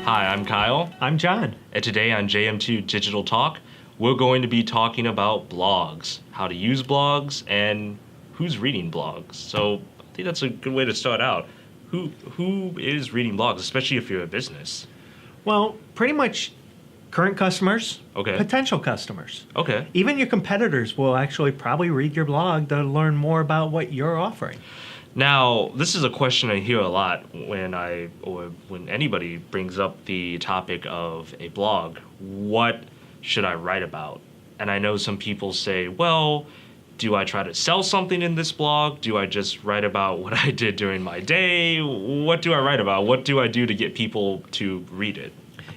Hi, I'm Kyle, I'm John. and today on JM2 Digital Talk, we're going to be talking about blogs, how to use blogs, and who's reading blogs. So I think that's a good way to start out. Who is reading blogs, especially if you're a business? Well, pretty much current customers, Okay. potential customers. Okay. Even your competitors will actually probably read your blog to learn more about what you're offering. Now, this is a question I hear a lot when anybody brings up the topic of a blog. What should I write about? And I know some people say, well, do I try to sell something in this blog? Do I just write about what I did during my day? What do I write about? What do I do to get people to read it?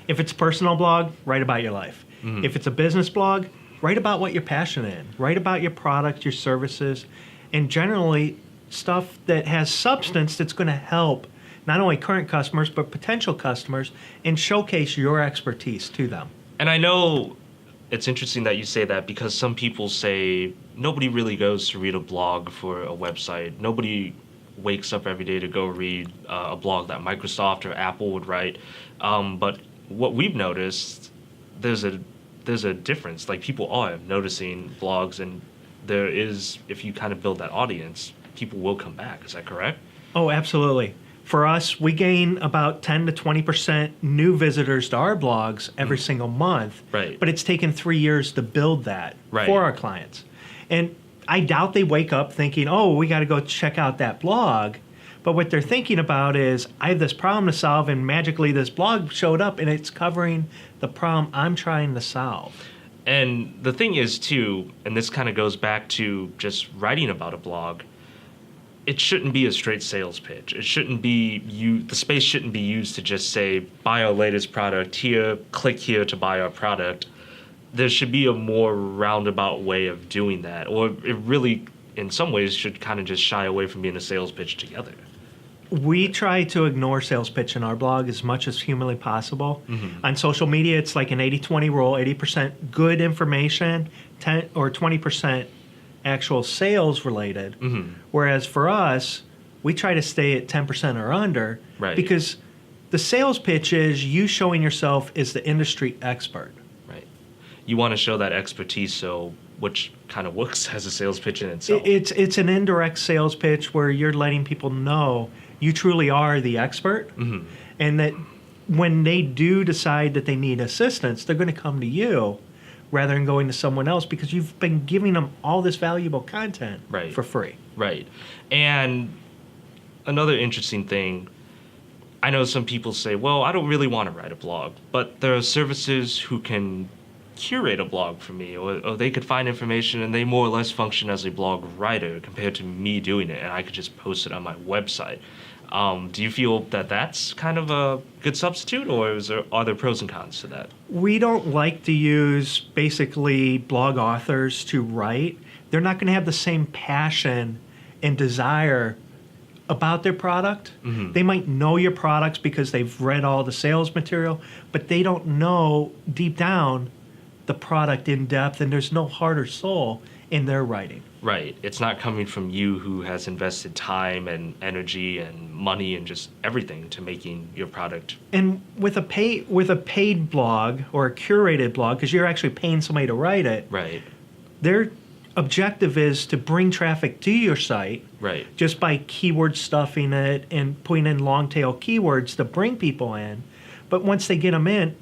If it's a personal blog, write about your life. Mhm. If it's a business blog, write about what you're passionate in. Write about your product, your services, and generally stuff that has substance that's going to help not only current customers but potential customers and showcase your expertise to them. And I know it's interesting that you say that because some people say nobody really goes to read a blog for a website. Nobody wakes up every day to go read a blog that Microsoft or Apple would write. But what we've noticed, there's a difference. Like, people are noticing blogs, and there is, if you kind of build that audience, people will come back. Is that correct? Oh, absolutely. For us, we gain about 10 to 20% new visitors to our blogs every single month. Right. But it's taken 3 years to build that Right. for our clients. And I doubt they wake up thinking, oh, we got to go check out that blog. But what they're thinking about is, I have this problem to solve, and magically this blog showed up, and it's covering the problem I'm trying to solve. And the thing is, too, and this kind of goes back to just writing about a blog, it shouldn't be a straight sales pitch. It shouldn't be the space shouldn't be used to just say, buy our latest product here, click here to buy our product. There should be a more roundabout way of doing that. Or it really, in some ways, should kind of just shy away from being a sales pitch together. We try to ignore sales pitch in our blog as much as humanly possible. On social media, it's like an 80-20 rule, 80% good information, 10 or 20% actual sales related. Whereas for us, we try to stay at 10% or under, Right. because the sales pitch is you showing yourself as the industry expert. Right. You want to show that expertise, which kind of works as a sales pitch in itself. It's an indirect sales pitch where you're letting people know you truly are the expert, and that when they do decide that they need assistance, they're going to come to you rather than going to someone else, because you've been giving them all this valuable content Right. for free. Right. And another interesting thing, I know some people say, well, I don't really want to write a blog, but there are services who can curate a blog for me, or they could find information and they more or less function as a blog writer compared to me doing it, and I could just post it on my website. Do you feel that that's kind of a good substitute, or are there pros and cons to that? We don't like to use basically blog authors to write. They're not going to have the same passion and desire about their product. They might know your products because they've read all the sales material, but they don't know deep down the product in depth, and there's no heart or soul in their writing. Right. It's not coming from you who has invested time and energy and money and just everything to making your product. And with a paid blog or a curated blog, because you're actually paying somebody to write it, Right. their objective is to bring traffic to your site Right. just by keyword stuffing it and putting in long tail keywords to bring people in. But once they get them in,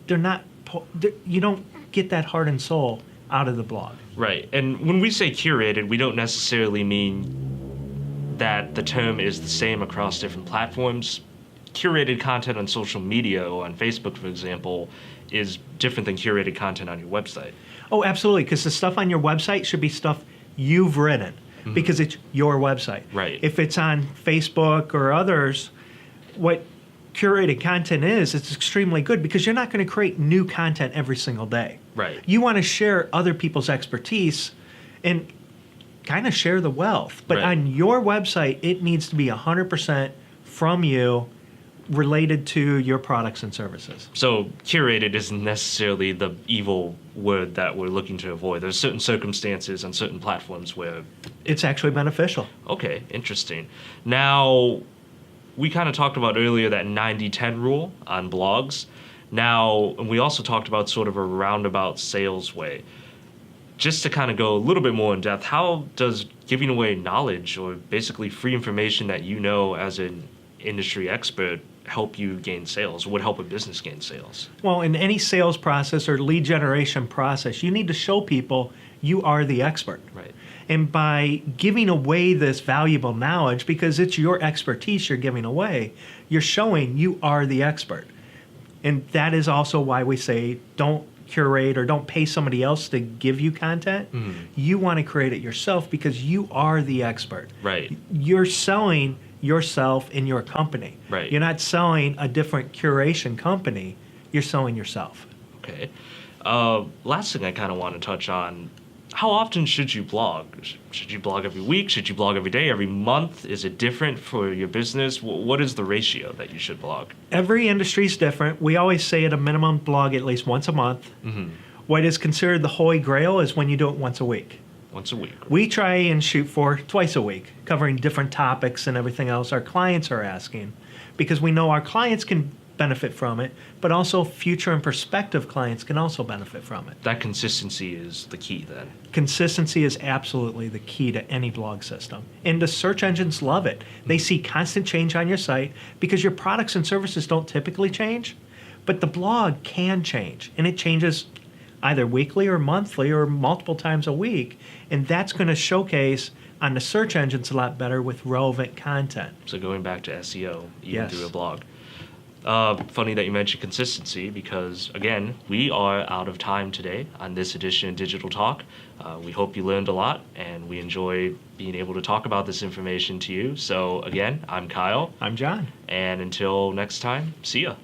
you don't get that heart and soul out of the blog. Right. And when we say curated, we don't necessarily mean that the term is the same across different platforms. Curated content on social media or on Facebook, for example, is different than curated content on your website. Oh, absolutely, because the stuff on your website should be stuff you've written, because it's your website. Right. If it's on Facebook or others, what curated content is, it's extremely good because you're not going to create new content every single day. Right. You want to share other people's expertise and kind of share the wealth. But Right. on your website, it needs to be 100% from you, related to your products and services. So curated isn't necessarily the evil word that we're looking to avoid. There's certain circumstances on certain platforms where... It's actually beneficial. Okay, interesting. Now, we kind of talked about earlier that 90-10 rule on blogs. Now, and we also talked about sort of a roundabout sales way. Just to kind of go a little bit more in depth, how does giving away knowledge or basically free information that you know as an industry expert help you gain sales? Would help a business gain sales? Well, in any sales process or lead generation process, you need to show people you are the expert. Right. And by giving away this valuable knowledge, because it's your expertise you're giving away, you're showing you are the expert. And that is also why we say don't curate or don't pay somebody else to give you content. You want to create it yourself because you are the expert. Right. You're selling yourself in your company. Right. You're not selling a different curation company. You're selling yourself. Okay. Last thing I kind of want to touch on, how often should you blog? Should you blog every week? Should you blog every day, every month? Is it different for your business? What is the ratio that you should blog? Every industry is different. We always say at a minimum blog at least once a month. What is considered the holy grail is when you do it once a week. Once a week. We try and shoot for twice a week, covering different topics and everything else our clients are asking, because we know our clients can benefit from it, but also future and prospective clients can also benefit from it. That consistency is the key then. Consistency is absolutely the key to any blog system. And the search engines love it. They see constant change on your site because your products and services don't typically change, but the blog can change, and it changes either weekly or monthly or multiple times a week, and that's going to showcase on the search engines a lot better with relevant content. So going back to SEO, even Yes. through a blog. Funny that you mentioned consistency because, again, we are out of time today on this edition of Digital Talk. We hope you learned a lot, and we enjoy being able to talk about this information to you. So, again, I'm Kyle. I'm John. And until next time, see ya.